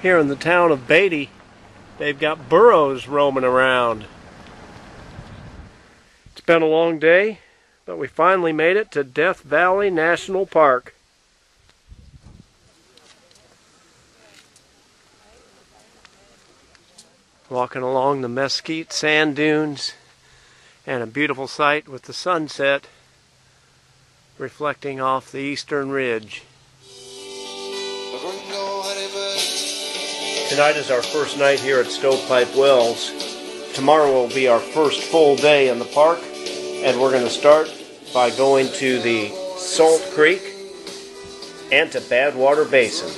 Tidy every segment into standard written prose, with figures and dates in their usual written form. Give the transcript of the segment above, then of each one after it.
Here in the town of Beatty, they've got burros roaming around. It's been a long day, but we finally made it to Death Valley National Park. Walking along the mesquite sand dunes and a beautiful sight with the sunset reflecting off the eastern ridge. Tonight is our first night here at Stovepipe Wells. Tomorrow will be our first full day in the park, and we're going to start by going to the Salt Creek and to Badwater Basin.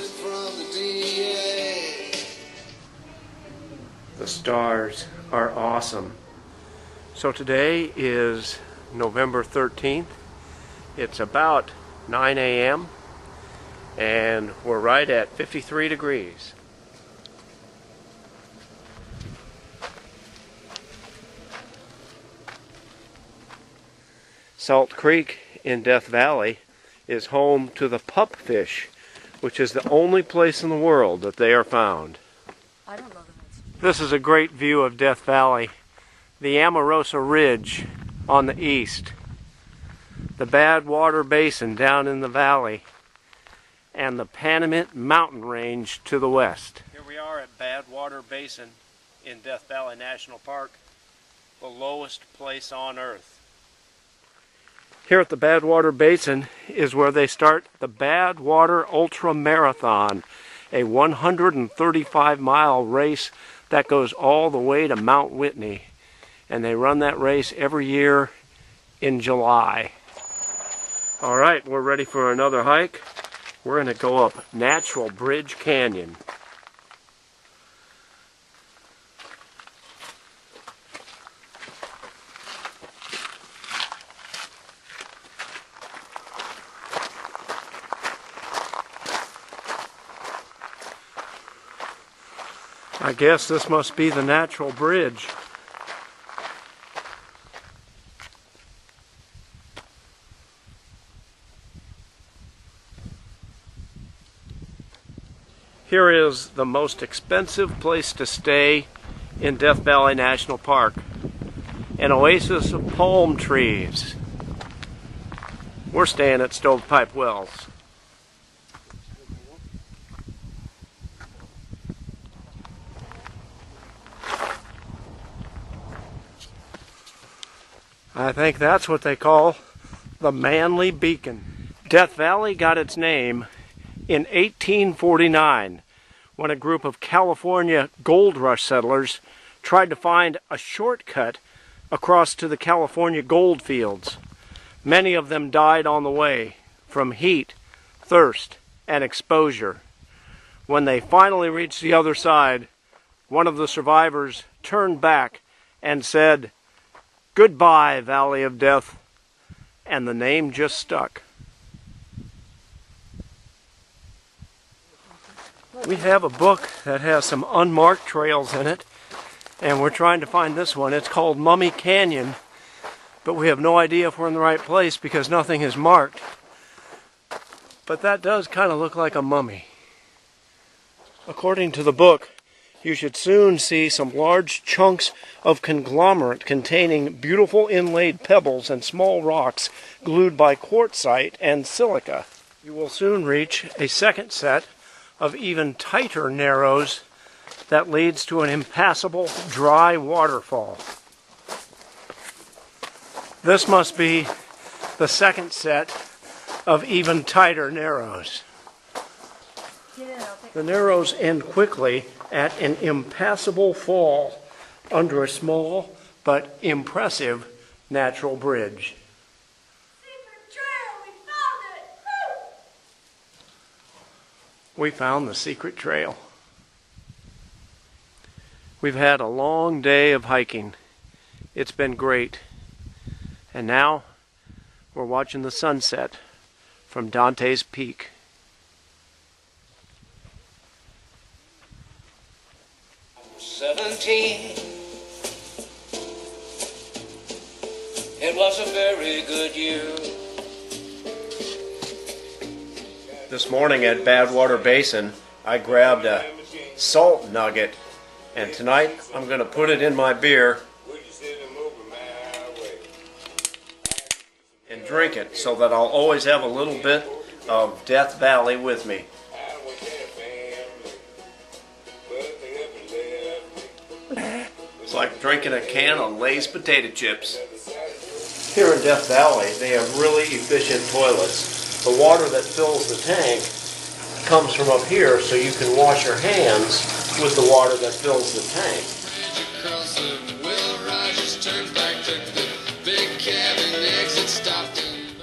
The stars are awesome. So today is November 13th. It's about 9 a.m. and we're right at 53 degrees. Salt Creek in Death Valley is home to the pupfish, which is the only place in the world that they are found. I don't know that. This is a great view of Death Valley. The Amorosa Ridge on the east, the Badwater Basin down in the valley, and the Panamint Mountain Range to the west. Here we are at Badwater Basin in Death Valley National Park, the lowest place on earth. Here at the Badwater Basin is where they start the Badwater Ultra Marathon, a 135-mile race that goes all the way to Mount Whitney. And they run that race every year in July. All right, we're ready for another hike. We're going to go up Natural Bridge Canyon. I guess this must be the Natural Bridge. Here is the most expensive place to stay in Death Valley National Park. An oasis of palm trees. We're staying at Stovepipe Wells. I think that's what they call the Manly Beacon. Death Valley got its name in 1849 when a group of California gold rush settlers tried to find a shortcut across to the California gold fields. Many of them died on the way from heat, thirst, and exposure. When they finally reached the other side, one of the survivors turned back and said, "Goodbye, Valley of Death," and the name just stuck. We have a book that has some unmarked trails in it, and we're trying to find this one. It's called Mummy Canyon, but we have no idea if we're in the right place because nothing is marked. But that does kind of look like a mummy. According to the book, you should soon see some large chunks of conglomerate containing beautiful inlaid pebbles and small rocks glued by quartzite and silica. You will soon reach a second set of even tighter narrows that leads to an impassable dry waterfall. This must be the second set of even tighter narrows. The narrows end quickly at an impassable fall under a small but impressive natural bridge. Secret trail, we found it! Woo! We found the secret trail. We've had a long day of hiking. It's been great. And now we're watching the sunset from Dante's Peak. It was a very good year. This morning at Badwater Basin, I grabbed a salt nugget, and tonight I'm going to put it in my beer and drink it so that I'll always have a little bit of Death Valley with me. It's like drinking a can of Lay's potato chips. Here in Death Valley, they have really efficient toilets. The water that fills the tank comes from up here, so you can wash your hands with the water that fills the tank.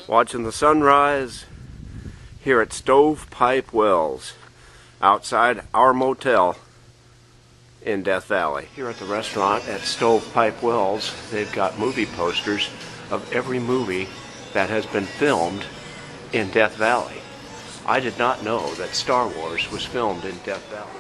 Watching the sunrise here at Stovepipe Wells, outside our motel in Death Valley. Here at the restaurant at Stovepipe Wells, they've got movie posters of every movie that has been filmed in Death Valley. I did not know that Star Wars was filmed in Death Valley.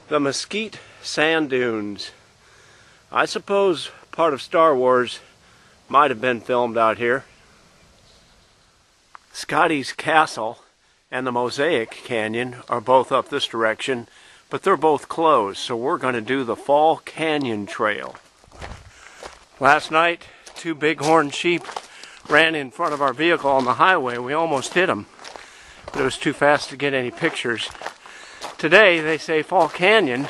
The Mesquite Sand Dunes. I suppose part of Star Wars might have been filmed out here. Scotty's Castle and the Mosaic Canyon are both up this direction, but they're both closed, so we're going to do the Fall Canyon Trail. Last night, 2 bighorn sheep ran in front of our vehicle on the highway. We almost hit them, but it was too fast to get any pictures. Today, they say Fall Canyon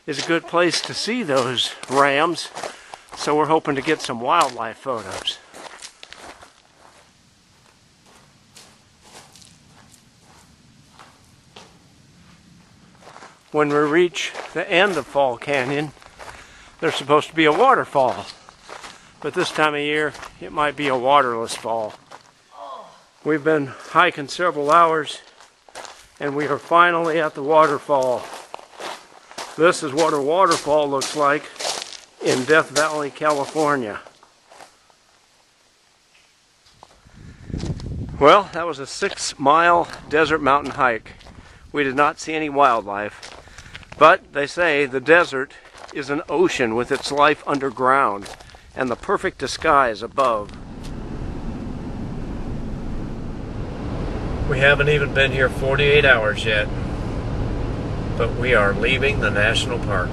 is a good place to see those rams, so we're hoping to get some wildlife photos. When we reach the end of Fall Canyon, there's supposed to be a waterfall, but this time of year it might be a waterless fall. We've been hiking several hours and we are finally at the waterfall. This is what a waterfall looks like in Death Valley, California. Well, that was a 6-mile desert mountain hike. We did not see any wildlife, but they say the desert is an ocean with its life underground and the perfect disguise above. We haven't even been here 48 hours yet, but we are leaving the national park.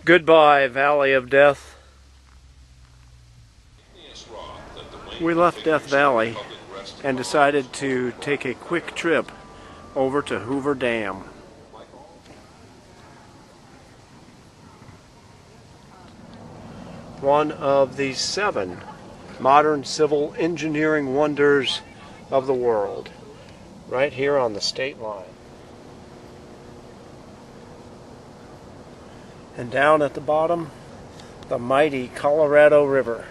Goodbye, Valley of Death. We left Death Valley and decided to take a quick trip over to Hoover Dam. One of the 7 modern civil engineering wonders of the world, right here on the state line. And down at the bottom, the mighty Colorado River.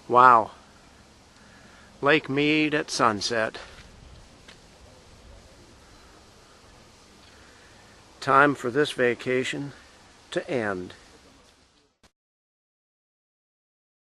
Wow. Lake Mead at sunset. Time for this vacation to end.